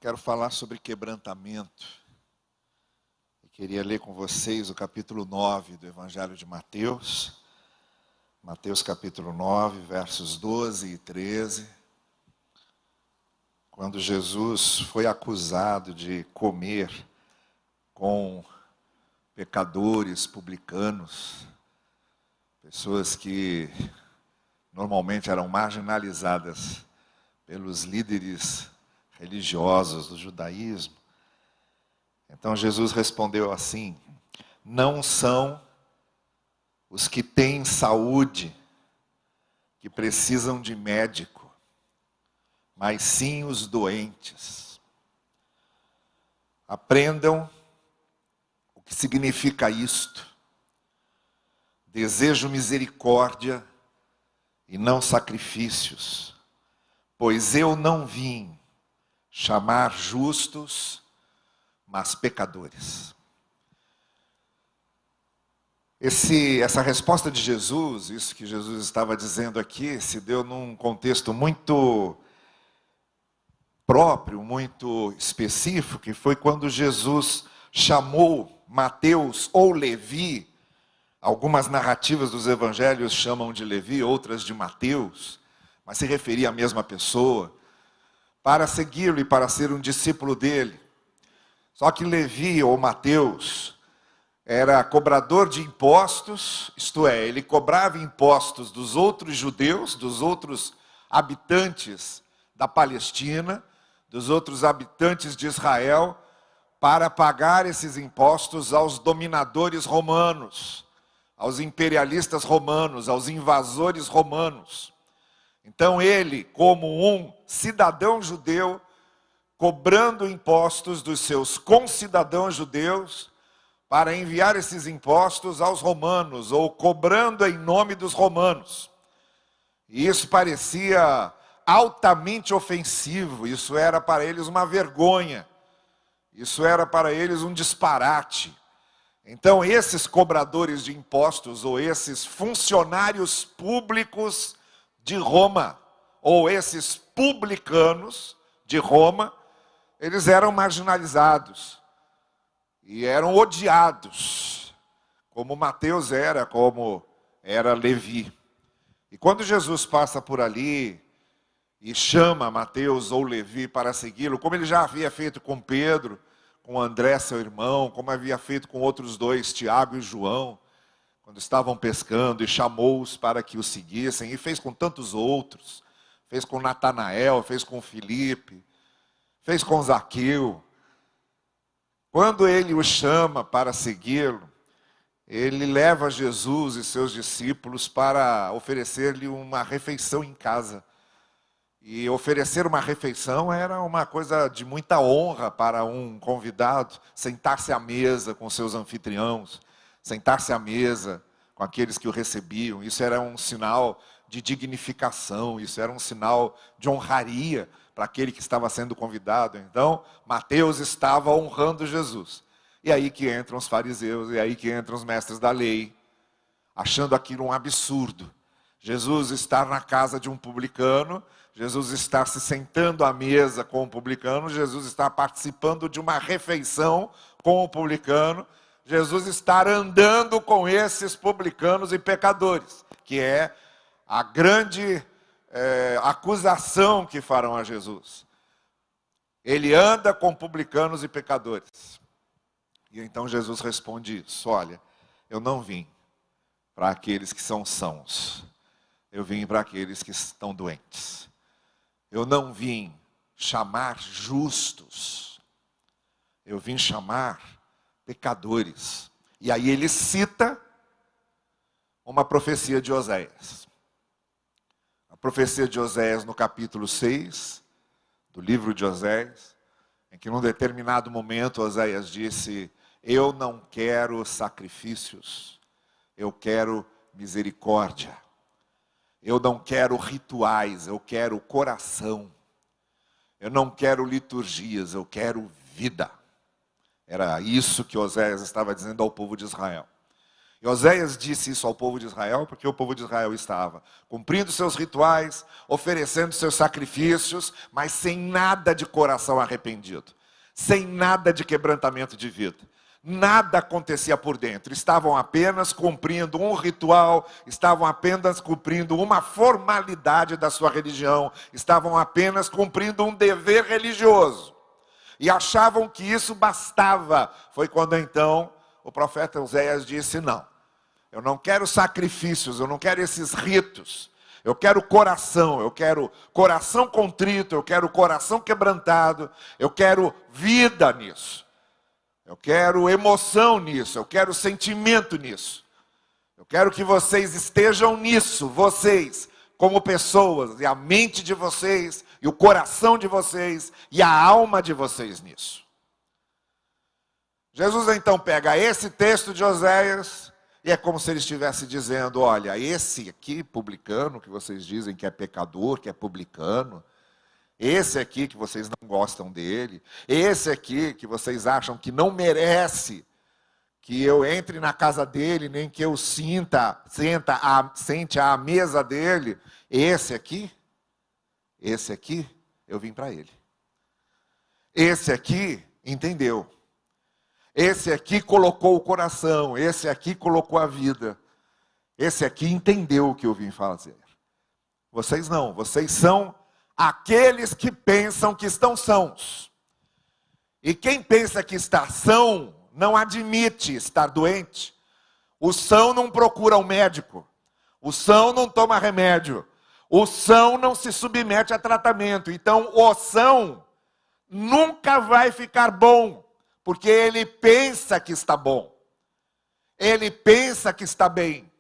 Quero falar sobre quebrantamento. Eu queria ler com vocês o capítulo 9 do Evangelho de Mateus. Mateus capítulo 9, versos 12 e 13. Quando Jesus foi acusado de comer com pecadores, publicanos, pessoas que normalmente eram marginalizadas pelos líderes religiosos do judaísmo. Então Jesus respondeu assim: não são os que têm saúde que precisam de médico, mas sim os doentes. Aprendam o que significa isto. Desejo misericórdia e não sacrifícios, pois eu não vim chamar justos, mas pecadores. Essa resposta de Jesus, isso que Jesus estava dizendo aqui, se deu num contexto muito próprio, muito específico, que foi quando Jesus chamou Mateus ou Levi. Algumas narrativas dos evangelhos chamam de Levi, outras de Mateus, mas se referia à mesma pessoa, para segui-lo e para ser um discípulo dele. Só que Levi ou Mateus era cobrador de impostos, isto é, ele cobrava impostos dos outros judeus, dos outros habitantes da Palestina, dos outros habitantes de Israel, para pagar esses impostos aos dominadores romanos, aos imperialistas romanos, aos invasores romanos. Então ele, como um cidadão judeu, cobrando impostos dos seus concidadãos judeus, para enviar esses impostos aos romanos, ou cobrando em nome dos romanos. E isso parecia altamente ofensivo, isso era para eles uma vergonha, isso era para eles um disparate. Então esses cobradores de impostos, ou esses funcionários públicos de Roma, ou esses publicanos de Roma, eles eram marginalizados e eram odiados, como Mateus era, como era Levi. E quando Jesus passa por ali e chama Mateus ou Levi para segui-lo, como ele já havia feito com Pedro, com André, seu irmão, como havia feito com outros dois, Tiago e João, quando estavam pescando, e chamou-os para que o seguissem, e fez com tantos outros, fez com Natanael, fez com Filipe, fez com Zaqueu. Quando ele o chama para segui-lo, ele leva Jesus e seus discípulos para oferecer-lhe uma refeição em casa. E oferecer uma refeição era uma coisa de muita honra para um convidado, sentar-se à mesa com seus anfitriãos, sentar-se à mesa com aqueles que o recebiam. Isso era um sinal de dignificação, isso era um sinal de honraria para aquele que estava sendo convidado. Então, Mateus estava honrando Jesus. E aí que entram os fariseus, e aí que entram os mestres da lei, achando aquilo um absurdo. Jesus estar na casa de um publicano, Jesus está se sentando à mesa com o publicano, Jesus está participando de uma refeição com o publicano, Jesus está andando com esses publicanos e pecadores, que é a grande acusação que farão a Jesus. Ele anda com publicanos e pecadores. E então Jesus responde isso: olha, eu não vim para aqueles que são sãos, eu vim para aqueles que estão doentes. Eu não vim chamar justos, eu vim chamar pecadores. E aí ele cita uma profecia de Oséias. A profecia de Oséias no capítulo 6, do livro de Oséias, em que num determinado momento Oséias disse: eu não quero sacrifícios, eu quero misericórdia. Eu não quero rituais, eu quero coração. Eu não quero liturgias, eu quero vida. Era isso que Oséias estava dizendo ao povo de Israel. E Oséias disse isso ao povo de Israel, porque o povo de Israel estava cumprindo seus rituais, oferecendo seus sacrifícios, mas sem nada de coração arrependido, sem nada de quebrantamento de vida. Nada acontecia por dentro, estavam apenas cumprindo um ritual, estavam apenas cumprindo uma formalidade da sua religião, estavam apenas cumprindo um dever religioso. E achavam que isso bastava. Foi quando então o profeta Oséias disse: não, eu não quero sacrifícios, eu não quero esses ritos. Eu quero coração contrito, eu quero coração quebrantado, eu quero vida nisso. Eu quero emoção nisso, eu quero sentimento nisso. Eu quero que vocês estejam nisso, vocês, como pessoas, e a mente de vocês, e o coração de vocês, e a alma de vocês nisso. Jesus então pega esse texto de Oséias, e é como se ele estivesse dizendo: olha, esse aqui, publicano, que vocês dizem que é pecador, que é publicano, esse aqui que vocês não gostam dele, esse aqui que vocês acham que não merece que eu entre na casa dele, nem que eu sente à mesa dele, esse aqui, eu vim para ele. Esse aqui entendeu. Esse aqui colocou o coração, esse aqui colocou a vida. Esse aqui entendeu o que eu vim fazer. Vocês não, vocês são aqueles que pensam que estão sãos. E quem pensa que está são, não admite estar doente. O são não procura um médico. O são não toma remédio. O são não se submete a tratamento. Então o são nunca vai ficar bom. Porque ele pensa que está bom. Ele pensa que está bem.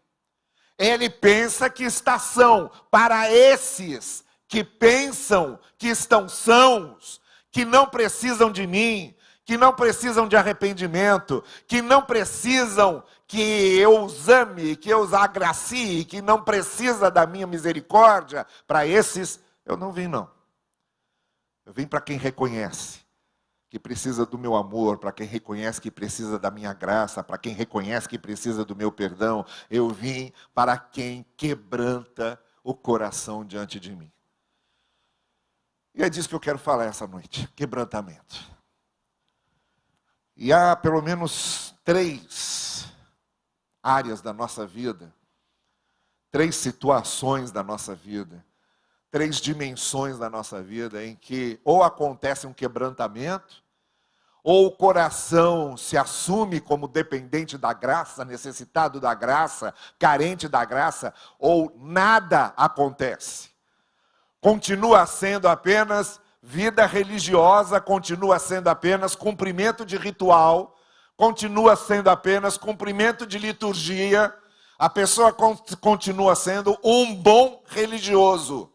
Ele pensa que está são. Para esses que pensam que estão sãos, que não precisam de mim, que não precisam de arrependimento, que não precisam que eu os ame, que eu os agracie, que não precisa da minha misericórdia, para esses eu não vim não. Eu vim para quem reconhece que precisa do meu amor, para quem reconhece que precisa da minha graça, para quem reconhece que precisa do meu perdão. Eu vim para quem quebranta o coração diante de mim. E é disso que eu quero falar essa noite, quebrantamento. E há pelo menos 3 áreas da nossa vida, 3 situações da nossa vida, 3 dimensões da nossa vida em que ou acontece um quebrantamento, ou o coração se assume como dependente da graça, necessitado da graça, carente da graça, ou nada acontece. Continua sendo apenas vida religiosa, continua sendo apenas cumprimento de ritual, continua sendo apenas cumprimento de liturgia, a pessoa continua sendo um bom religioso,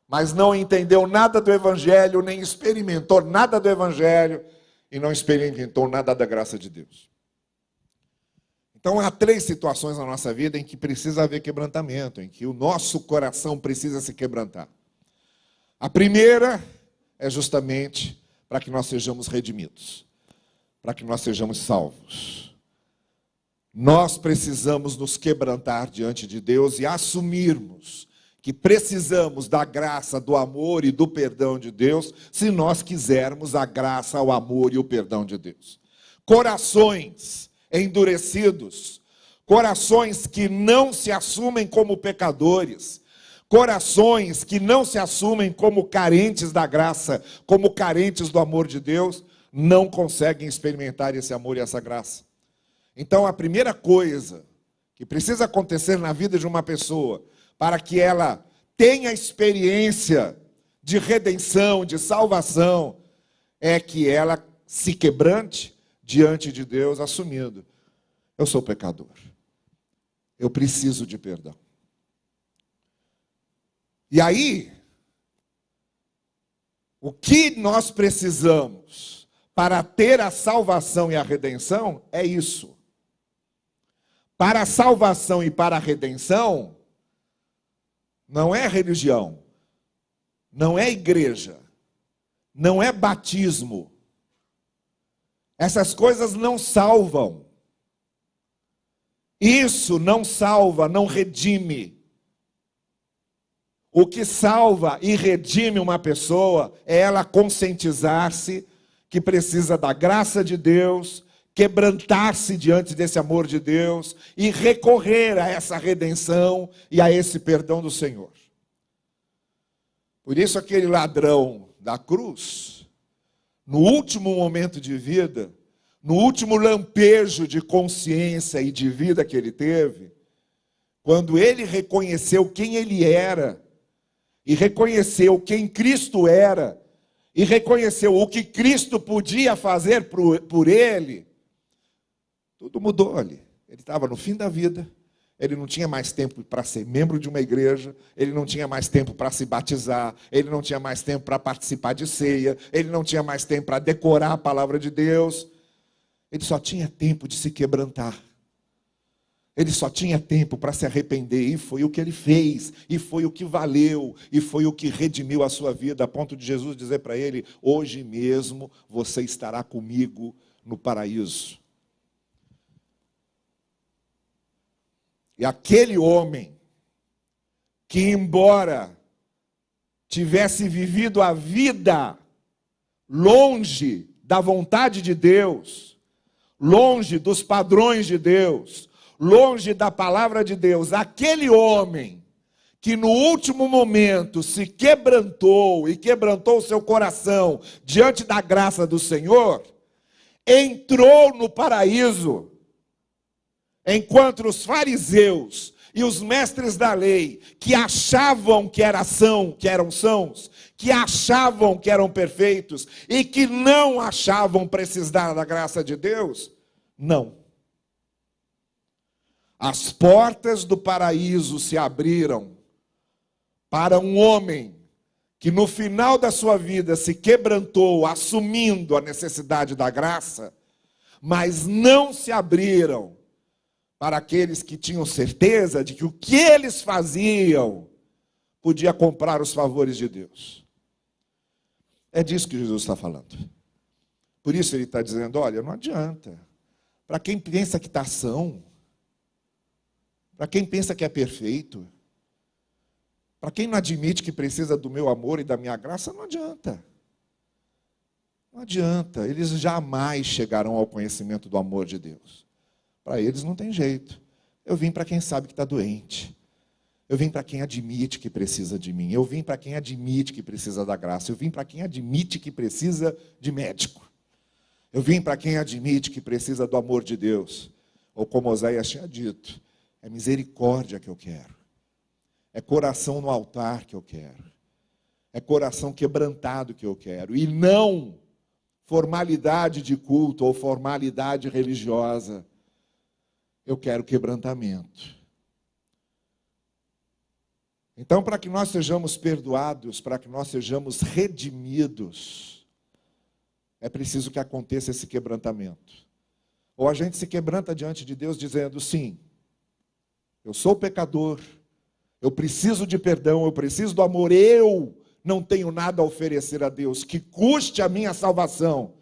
mas não entendeu nada do Evangelho, nem experimentou nada do Evangelho, e não experimentou nada da graça de Deus. Então há 3 situações na nossa vida em que precisa haver quebrantamento, em que o nosso coração precisa se quebrantar. A primeira é justamente para que nós sejamos redimidos, para que nós sejamos salvos. Nós precisamos nos quebrantar diante de Deus e assumirmos que precisamos da graça, do amor e do perdão de Deus, se nós quisermos a graça, o amor e o perdão de Deus. Corações endurecidos, corações que não se assumem como pecadores, corações que não se assumem como carentes da graça, como carentes do amor de Deus, não conseguem experimentar esse amor e essa graça. Então a primeira coisa que precisa acontecer na vida de uma pessoa, para que ela tenha experiência de redenção, de salvação, é que ela se quebrante diante de Deus, assumindo: eu sou pecador, eu preciso de perdão. E aí, o que nós precisamos para ter a salvação e a redenção é isso. Para a salvação e para a redenção, não é religião, não é igreja, não é batismo. Essas coisas não salvam. Isso não salva, não redime. O que salva e redime uma pessoa é ela conscientizar-se que precisa da graça de Deus, quebrantar-se diante desse amor de Deus e recorrer a essa redenção e a esse perdão do Senhor. Por isso aquele ladrão da cruz, no último momento de vida, no último lampejo de consciência e de vida que ele teve, quando ele reconheceu quem ele era, e reconheceu quem Cristo era, e reconheceu o que Cristo podia fazer por ele, tudo mudou ali. Ele estava no fim da vida, ele não tinha mais tempo para ser membro de uma igreja, ele não tinha mais tempo para se batizar, ele não tinha mais tempo para participar de ceia, ele não tinha mais tempo para decorar a palavra de Deus, ele só tinha tempo de se quebrantar. Ele só tinha tempo para se arrepender, e foi o que ele fez, e foi o que valeu, e foi o que redimiu a sua vida, a ponto de Jesus dizer para ele: hoje mesmo você estará comigo no paraíso. E aquele homem, que embora tivesse vivido a vida longe da vontade de Deus, longe dos padrões de Deus, longe da palavra de Deus, aquele homem que no último momento se quebrantou e quebrantou o seu coração diante da graça do Senhor, entrou no paraíso, enquanto os fariseus e os mestres da lei, que achavam que eram sãos, que achavam que eram perfeitos e que não achavam precisar da graça de Deus, não. As portas do paraíso se abriram para um homem que no final da sua vida se quebrantou, assumindo a necessidade da graça, mas não se abriram para aqueles que tinham certeza de que o que eles faziam podia comprar os favores de Deus. É disso que Jesus está falando. Por isso ele está dizendo: olha, não adianta. Para quem pensa que está são, para quem pensa que é perfeito, para quem não admite que precisa do meu amor e da minha graça, não adianta. Não adianta, eles jamais chegarão ao conhecimento do amor de Deus. Para eles não tem jeito. Eu vim para quem sabe que está doente. Eu vim para quem admite que precisa de mim. Eu vim para quem admite que precisa da graça. Eu vim para quem admite que precisa de médico. Eu vim para quem admite que precisa do amor de Deus. Ou como Oséias tinha dito: é misericórdia que eu quero. É coração no altar que eu quero. É coração quebrantado que eu quero. E não formalidade de culto ou formalidade religiosa. Eu quero quebrantamento. Então, para que nós sejamos perdoados, para que nós sejamos redimidos, é preciso que aconteça esse quebrantamento. Ou a gente se quebranta diante de Deus dizendo: sim, eu sou pecador, eu preciso de perdão, eu preciso do amor, eu não tenho nada a oferecer a Deus que custe a minha salvação,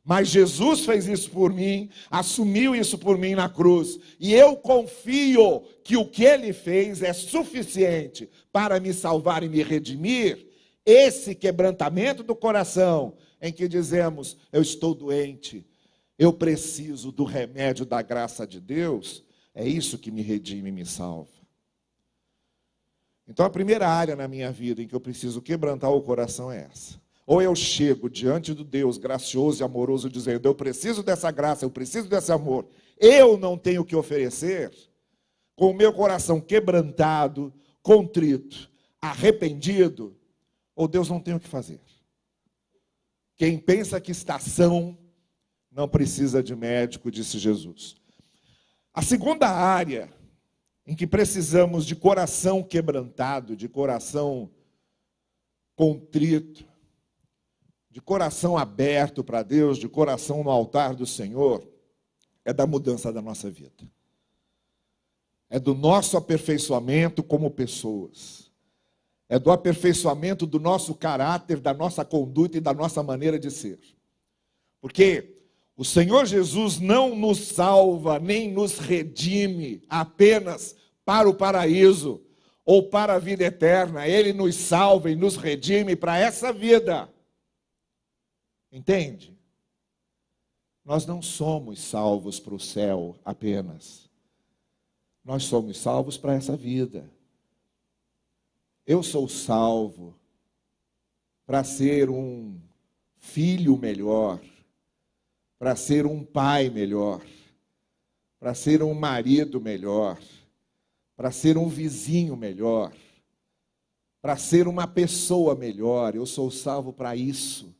mas Jesus fez isso por mim, assumiu isso por mim na cruz, e eu confio que o que Ele fez é suficiente para me salvar e me redimir. Esse quebrantamento do coração, em que dizemos: eu estou doente, eu preciso do remédio da graça de Deus, é isso que me redime e me salva. Então a primeira área na minha vida em que eu preciso quebrantar o coração é essa. Ou eu chego diante do Deus gracioso e amoroso dizendo: eu preciso dessa graça, eu preciso desse amor, eu não tenho o que oferecer, com o meu coração quebrantado, contrito, arrependido, ou Deus não tem o que fazer. Quem pensa que está são, não precisa de médico, disse Jesus. A segunda área em que precisamos de coração quebrantado, de coração contrito, de coração aberto para Deus, de coração no altar do Senhor, é da mudança da nossa vida. É do nosso aperfeiçoamento como pessoas. É do aperfeiçoamento do nosso caráter, da nossa conduta e da nossa maneira de ser. Porque O Senhor Jesus não nos salva, nem nos redime apenas para o paraíso ou para a vida eterna. Ele nos salva e nos redime para essa vida. Entende? Nós não somos salvos para o céu apenas. Nós somos salvos para essa vida. Eu sou salvo para ser um filho melhor, para ser um pai melhor, para ser um marido melhor, para ser um vizinho melhor, para ser uma pessoa melhor. Eu sou salvo para isso,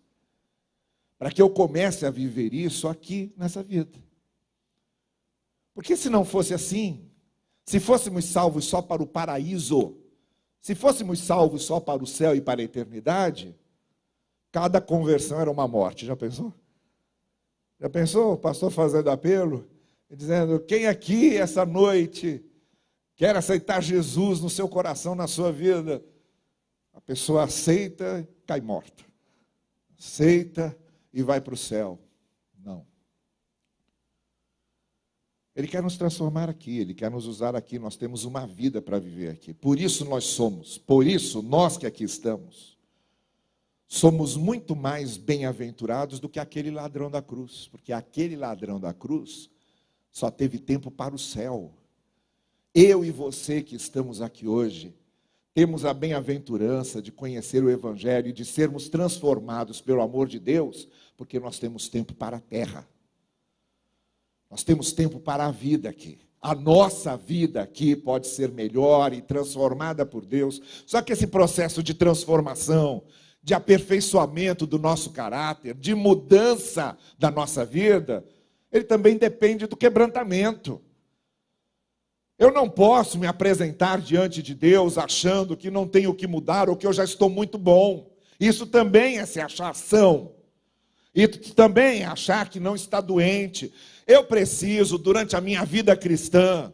para que eu comece a viver isso aqui nessa vida. Porque se não fosse assim, se fôssemos salvos só para o paraíso, se fôssemos salvos só para o céu e para a eternidade, cada conversão era uma morte. Já pensou? Já pensou o pastor fazendo apelo, dizendo: quem aqui essa noite quer aceitar Jesus no seu coração, na sua vida? A pessoa aceita, cai morta. Aceita e vai para o céu. Não. Ele quer nos transformar aqui, Ele quer nos usar aqui. Nós temos uma vida para viver aqui. Por isso nós somos, por isso nós que aqui estamos, somos muito mais bem-aventurados do que aquele ladrão da cruz. Porque aquele ladrão da cruz só teve tempo para o céu. Eu e você que estamos aqui hoje, temos a bem-aventurança de conhecer o Evangelho e de sermos transformados pelo amor de Deus, porque nós temos tempo para a terra. Nós temos tempo para a vida aqui. A nossa vida aqui pode ser melhor e transformada por Deus. Só que esse processo de transformação, de aperfeiçoamento do nosso caráter, de mudança da nossa vida, ele também depende do quebrantamento. Eu não posso me apresentar diante de Deus achando que não tenho o que mudar ou que eu já estou muito bom. Isso também é se achar são. E também é achar que não está doente. Eu preciso, durante a minha vida cristã,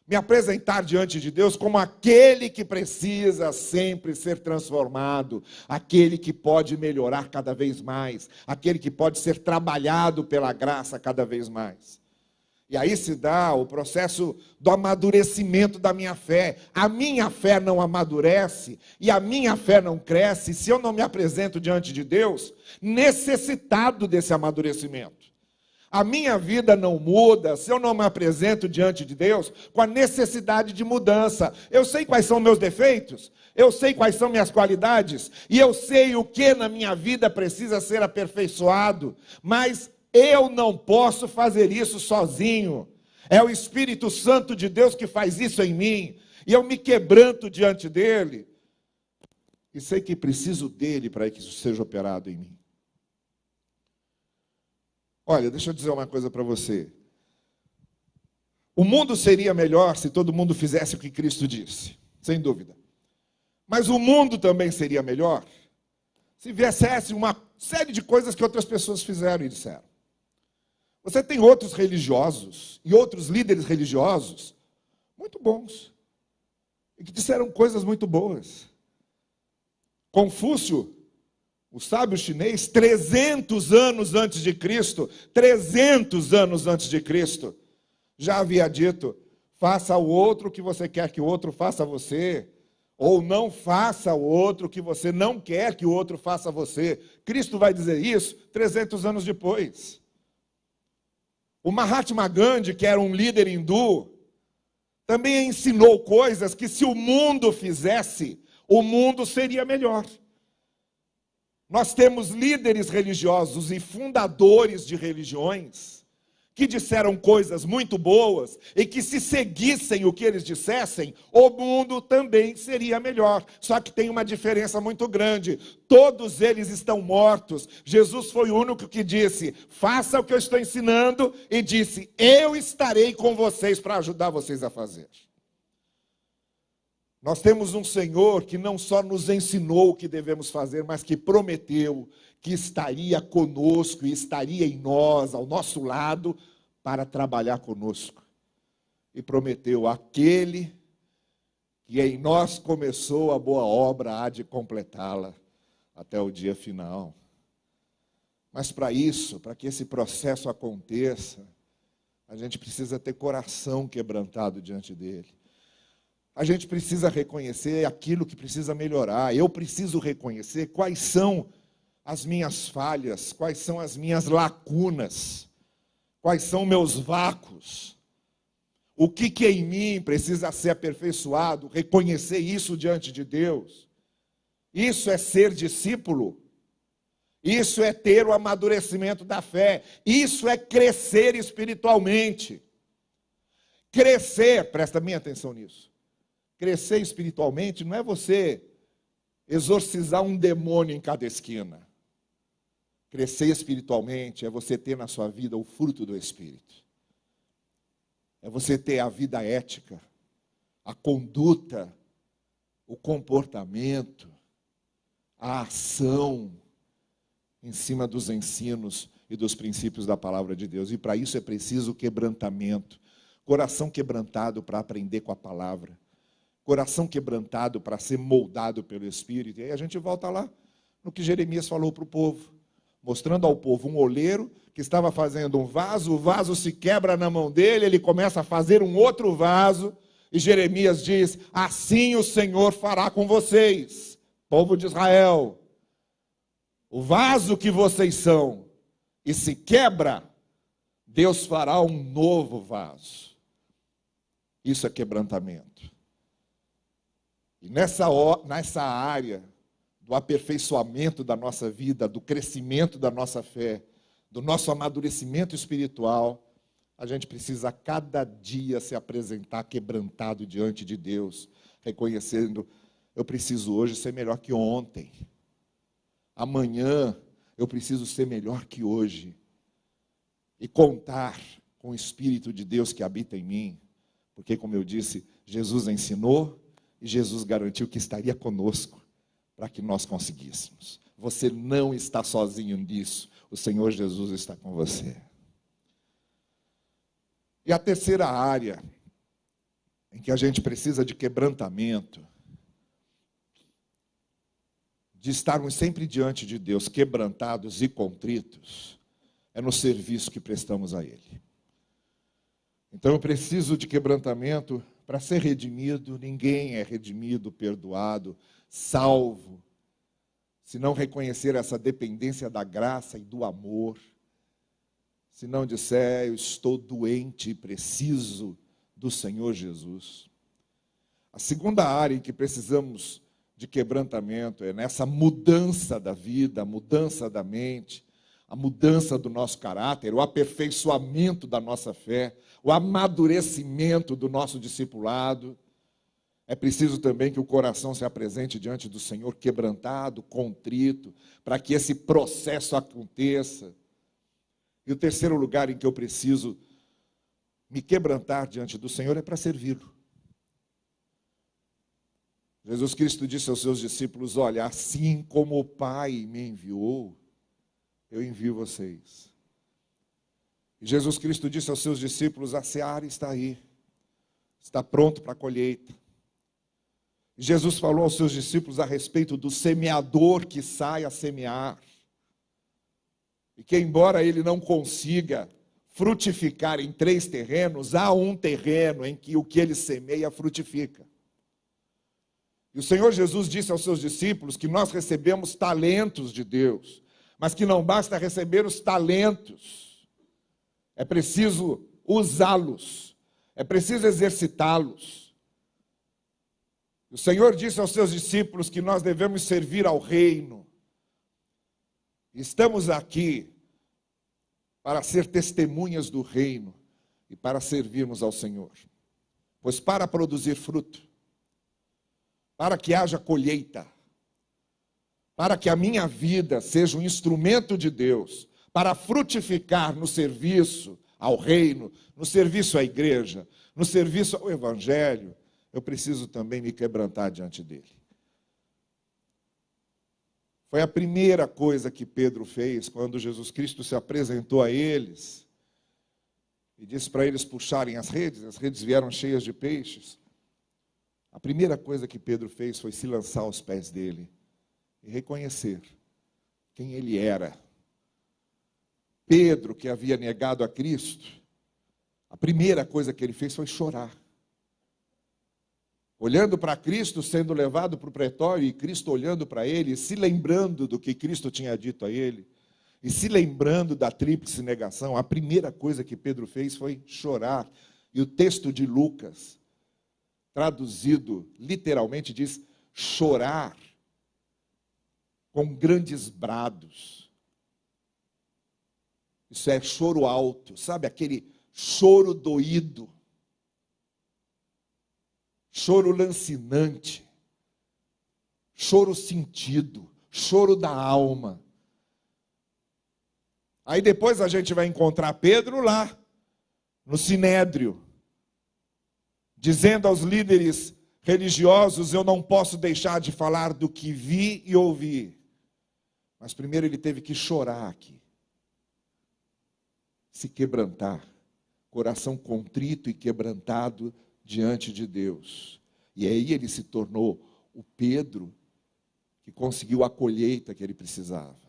me apresentar diante de Deus como aquele que precisa sempre ser transformado, aquele que pode melhorar cada vez mais, aquele que pode ser trabalhado pela graça cada vez mais. E aí se dá o processo do amadurecimento da minha fé. A minha fé não amadurece e a minha fé não cresce se eu não me apresento diante de Deus necessitado desse amadurecimento. A minha vida não muda se eu não me apresento diante de Deus com a necessidade de mudança. Eu sei quais são meus defeitos, eu sei quais são minhas qualidades, e eu sei o que na minha vida precisa ser aperfeiçoado, mas eu não posso fazer isso sozinho. É o Espírito Santo de Deus que faz isso em mim, e eu me quebranto diante dele, e sei que preciso dele para que isso seja operado em mim. Olha, deixa eu dizer uma coisa para você. O mundo seria melhor se todo mundo fizesse o que Cristo disse, sem dúvida. Mas o mundo também seria melhor se viesse uma série de coisas que outras pessoas fizeram e disseram. Você tem outros religiosos e outros líderes religiosos muito bons e que disseram coisas muito boas. Confúcio, o sábio chinês, 300 anos antes de Cristo, já havia dito: faça ao outro o que você quer que o outro faça a você, ou não faça ao outro o que você não quer que o outro faça a você. Cristo vai dizer isso 300 anos depois. O Mahatma Gandhi, que era um líder hindu, também ensinou coisas que, se o mundo fizesse, o mundo seria melhor. Nós temos líderes religiosos e fundadores de religiões que disseram coisas muito boas e que, se seguissem o que eles dissessem, o mundo também seria melhor. Só que tem uma diferença muito grande: todos eles estão mortos. Jesus foi o único que disse: faça o que eu estou ensinando, e disse: eu estarei com vocês para ajudar vocês a fazer. Nós temos um Senhor que não só nos ensinou o que devemos fazer, mas que prometeu que estaria conosco e estaria em nós, ao nosso lado, para trabalhar conosco. E prometeu: aquele que em nós começou a boa obra há de completá-la até o dia final. Mas para isso, para que esse processo aconteça, a gente precisa ter coração quebrantado diante dele. A gente precisa reconhecer aquilo que precisa melhorar. Eu preciso reconhecer quais são as minhas falhas, quais são as minhas lacunas, quais são meus vácuos. O que em mim precisa ser aperfeiçoado, reconhecer isso diante de Deus. Isso é ser discípulo. Isso é ter o amadurecimento da fé. Isso é crescer espiritualmente. Crescer, presta bem atenção nisso. Crescer espiritualmente não é você exorcizar um demônio em cada esquina. Crescer espiritualmente é você ter na sua vida o fruto do Espírito. É você ter a vida ética, a conduta, o comportamento, a ação em cima dos ensinos e dos princípios da palavra de Deus. E para isso é preciso quebrantamento. Coração quebrantado para aprender com a palavra. Coração quebrantado para ser moldado pelo Espírito. E aí a gente volta lá no que Jeremias falou para o povo. Mostrando ao povo um oleiro que estava fazendo um vaso, o vaso se quebra na mão dele, ele começa a fazer um outro vaso. E Jeremias diz, assim o Senhor fará com vocês, povo de Israel. O vaso que vocês são, e se quebra, Deus fará um novo vaso. Isso é quebrantamento. E nessa área do aperfeiçoamento da nossa vida, do crescimento da nossa fé, do nosso amadurecimento espiritual, a gente precisa a cada dia se apresentar quebrantado diante de Deus, reconhecendo, eu preciso hoje ser melhor que ontem. Amanhã eu preciso ser melhor que hoje. E contar com o Espírito de Deus que habita em mim. Porque, como eu disse, Jesus ensinou e Jesus garantiu que estaria conosco para que nós conseguíssemos. Você não está sozinho nisso. O Senhor Jesus está com você. E a terceira área em que a gente precisa de quebrantamento, de estarmos sempre diante de Deus, quebrantados e contritos, é no serviço que prestamos a Ele. Então eu preciso de quebrantamento para ser redimido. Ninguém é redimido, perdoado, salvo, se não reconhecer essa dependência da graça e do amor. Se não disser, eu estou doente e preciso do Senhor Jesus. A segunda área em que precisamos de quebrantamento é nessa mudança da vida, a mudança da mente, a mudança do nosso caráter, o aperfeiçoamento da nossa fé, o amadurecimento do nosso discipulado. É preciso também que o coração se apresente diante do Senhor quebrantado, contrito, para que esse processo aconteça. E o terceiro lugar em que eu preciso me quebrantar diante do Senhor é para servi-lo. Jesus Cristo disse aos seus discípulos, olha, assim como o Pai me enviou, eu envio vocês. E Jesus Cristo disse aos seus discípulos, a seara está aí, está pronto para a colheita. E Jesus falou aos seus discípulos a respeito do semeador que sai a semear. E que embora ele não consiga frutificar em 3 terrenos, há um terreno em que o que ele semeia frutifica. E o Senhor Jesus disse aos seus discípulos que nós recebemos talentos de Deus, mas que não basta receber os talentos, é preciso usá-los, é preciso exercitá-los. O Senhor disse aos seus discípulos que nós devemos servir ao reino. Estamos aqui para ser testemunhas do reino e para servirmos ao Senhor. Pois para produzir fruto, para que haja colheita, para que a minha vida seja um instrumento de Deus, para frutificar no serviço ao reino, no serviço à igreja, no serviço ao evangelho, eu preciso também me quebrantar diante dele. Foi a primeira coisa que Pedro fez quando Jesus Cristo se apresentou a eles e disse para eles puxarem as redes vieram cheias de peixes. A primeira coisa que Pedro fez foi se lançar aos pés dele e reconhecer quem ele era, Pedro, que havia negado a Cristo, a primeira coisa que ele fez foi chorar. Olhando para Cristo sendo levado para o pretório, e Cristo olhando para ele, se lembrando do que Cristo tinha dito a ele, e se lembrando da tríplice negação, a primeira coisa que Pedro fez foi chorar. E o texto de Lucas, traduzido literalmente, diz chorar com grandes brados. Isso é choro alto, sabe? Aquele choro doído, choro lancinante, choro sentido, choro da alma. Aí depois a gente vai encontrar Pedro lá, no Sinédrio, dizendo aos líderes religiosos: eu não posso deixar de falar do que vi e ouvi. Mas primeiro ele teve que chorar aqui, se quebrantar, coração contrito e quebrantado diante de Deus. E aí ele se tornou o Pedro que conseguiu a colheita que ele precisava.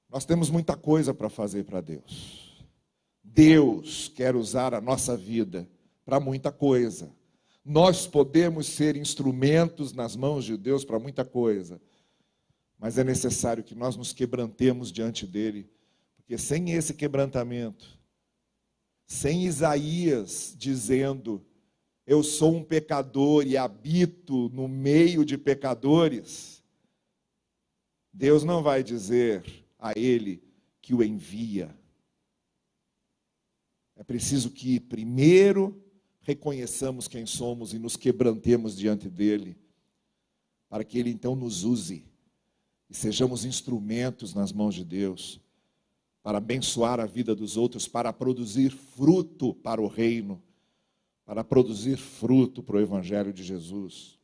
Nós temos muita coisa para fazer para Deus. Deus quer usar a nossa vida para muita coisa. Nós podemos ser instrumentos nas mãos de Deus para muita coisa. Mas é necessário que nós nos quebrantemos diante dele. Porque sem esse quebrantamento, sem Isaías dizendo: eu sou um pecador e habito no meio de pecadores, Deus não vai dizer a ele que o envia. É preciso que primeiro reconheçamos quem somos e nos quebrantemos diante dele, para que ele então nos use e sejamos instrumentos nas mãos de Deus, para abençoar a vida dos outros, para produzir fruto para o reino, para produzir fruto para o Evangelho de Jesus.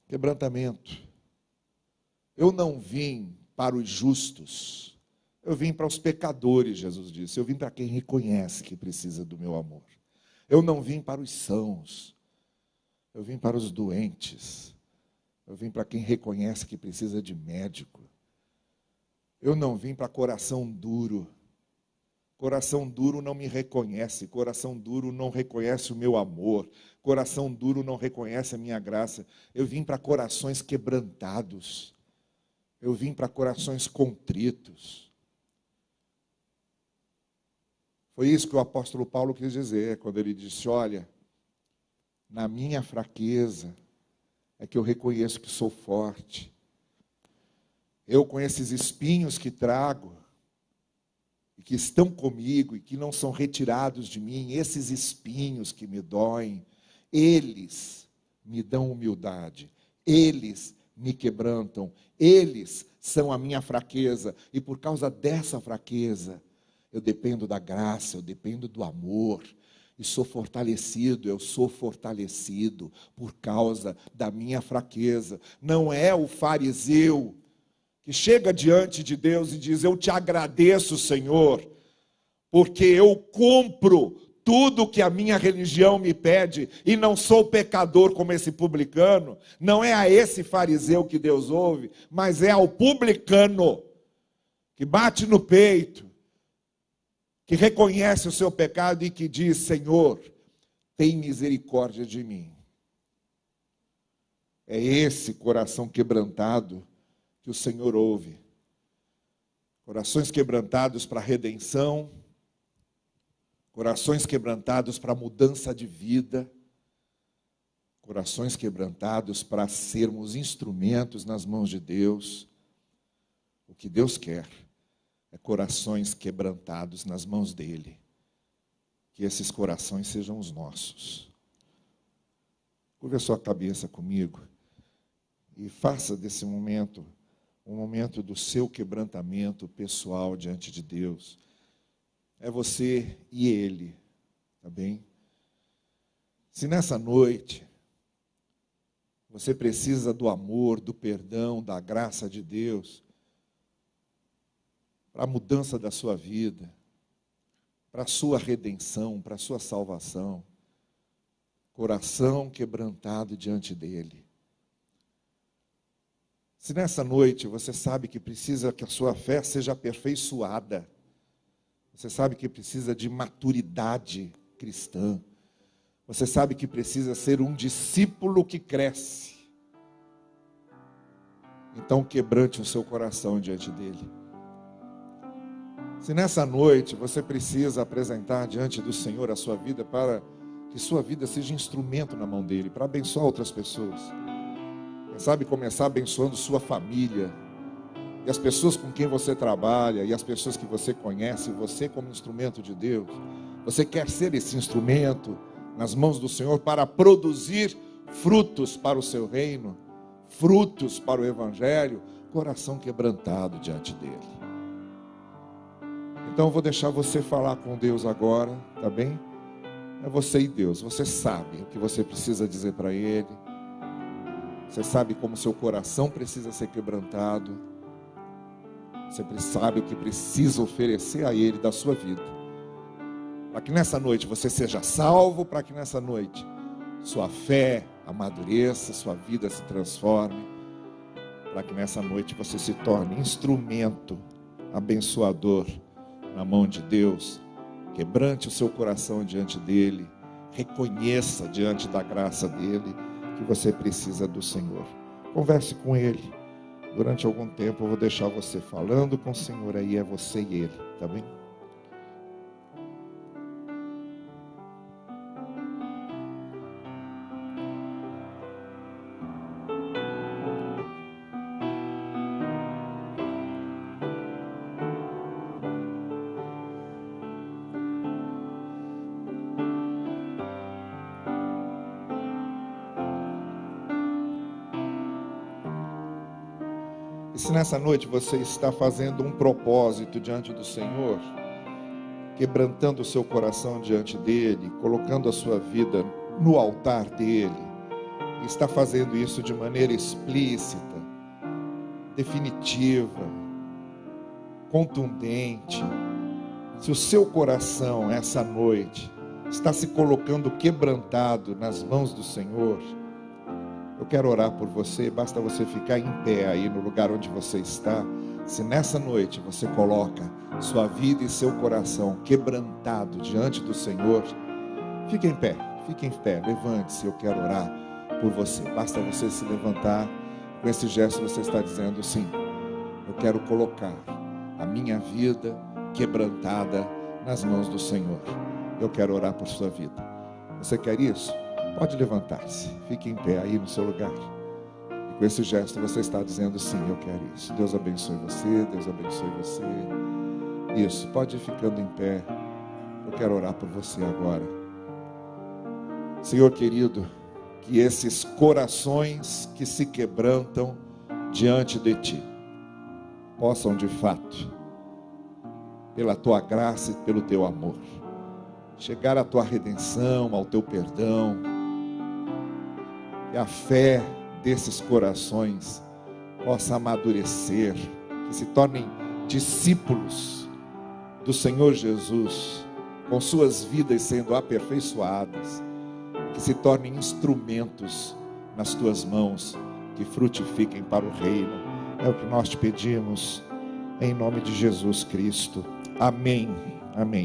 Quebrantamento. Eu não vim para os justos, eu vim para os pecadores, Jesus disse. Eu vim para quem reconhece que precisa do meu amor. Eu não vim para os sãos, eu vim para os doentes. Eu vim para quem reconhece que precisa de médico. Eu não vim para coração duro. Coração duro não me reconhece, coração duro não reconhece o meu amor, coração duro não reconhece a minha graça. Eu vim para corações quebrantados. Eu vim para corações contritos. Foi isso que o apóstolo Paulo quis dizer, quando ele disse: olha, na minha fraqueza é que eu reconheço que sou forte. Eu, com esses espinhos que trago, e que estão comigo, e que não são retirados de mim, esses espinhos que me doem, eles me dão humildade, eles me quebrantam, eles são a minha fraqueza, e por causa dessa fraqueza, eu dependo da graça, eu dependo do amor, e sou fortalecido, eu sou fortalecido por causa da minha fraqueza. Não é o fariseu que chega diante de Deus e diz: eu te agradeço, Senhor, porque eu cumpro tudo que a minha religião me pede, e não sou pecador como esse publicano. Não é a esse fariseu que Deus ouve, mas é ao publicano, que bate no peito, que reconhece o seu pecado e que diz: Senhor, tem misericórdia de mim. É esse coração quebrantado que o Senhor ouve. Corações quebrantados para a redenção, corações quebrantados para a mudança de vida, corações quebrantados para sermos instrumentos nas mãos de Deus. O que Deus quer é corações quebrantados nas mãos dele. Que esses corações sejam os nossos. Curve a sua cabeça comigo e faça desse momento um momento do seu quebrantamento pessoal diante de Deus. É você e ele, tá bem? Se nessa noite você precisa do amor, do perdão, da graça de Deus, para a mudança da sua vida, para a sua redenção, para a sua salvação, coração quebrantado diante dele. Se nessa noite você sabe que precisa que a sua fé seja aperfeiçoada, você sabe que precisa de maturidade cristã, você sabe que precisa ser um discípulo que cresce, então quebrante o seu coração diante dele. Se nessa noite você precisa apresentar diante do Senhor a sua vida para que sua vida seja instrumento na mão dele, para abençoar outras pessoas. Quem sabe começar abençoando sua família, e as pessoas com quem você trabalha, e as pessoas que você conhece, você como instrumento de Deus. Você quer ser esse instrumento nas mãos do Senhor para produzir frutos para o seu reino, frutos para o Evangelho, coração quebrantado diante dele. Então eu vou deixar você falar com Deus agora, tá bem? É você e Deus, você sabe o que você precisa dizer para Ele, você sabe como seu coração precisa ser quebrantado, você sabe o que precisa oferecer a Ele da sua vida, para que nessa noite você seja salvo, para que nessa noite sua fé amadureça, sua vida se transforme, para que nessa noite você se torne instrumento abençoador na mão de Deus. Quebrante o seu coração diante dele, reconheça diante da graça dele que você precisa do Senhor. Converse com ele. Durante algum tempo eu vou deixar você falando com o Senhor aí, é você e ele, tá bem? E se nessa noite você está fazendo um propósito diante do Senhor, quebrantando o seu coração diante dele, colocando a sua vida no altar dele, e está fazendo isso de maneira explícita, definitiva, contundente, se o seu coração essa noite está se colocando quebrantado nas mãos do Senhor, eu quero orar por você. Basta você ficar em pé aí no lugar onde você está. Se nessa noite você coloca sua vida e seu coração quebrantado diante do Senhor, fique em pé, levante-se, eu quero orar por você. Basta você se levantar, com esse gesto você está dizendo: sim, eu quero colocar a minha vida quebrantada nas mãos do Senhor. Eu quero orar por sua vida. Você quer isso? Pode levantar-se, fique em pé aí no seu lugar. E com esse gesto você está dizendo: sim, eu quero isso. Deus abençoe você, Deus abençoe você. Isso, pode ir ficando em pé. Eu quero orar por você agora. Senhor querido, que esses corações que se quebrantam diante de Ti possam de fato, pela Tua graça e pelo Teu amor, chegar à Tua redenção, ao Teu perdão. Que a fé desses corações possa amadurecer, que se tornem discípulos do Senhor Jesus, com suas vidas sendo aperfeiçoadas, que se tornem instrumentos nas Tuas mãos, que frutifiquem para o reino. É o que nós te pedimos, em nome de Jesus Cristo. Amém. Amém.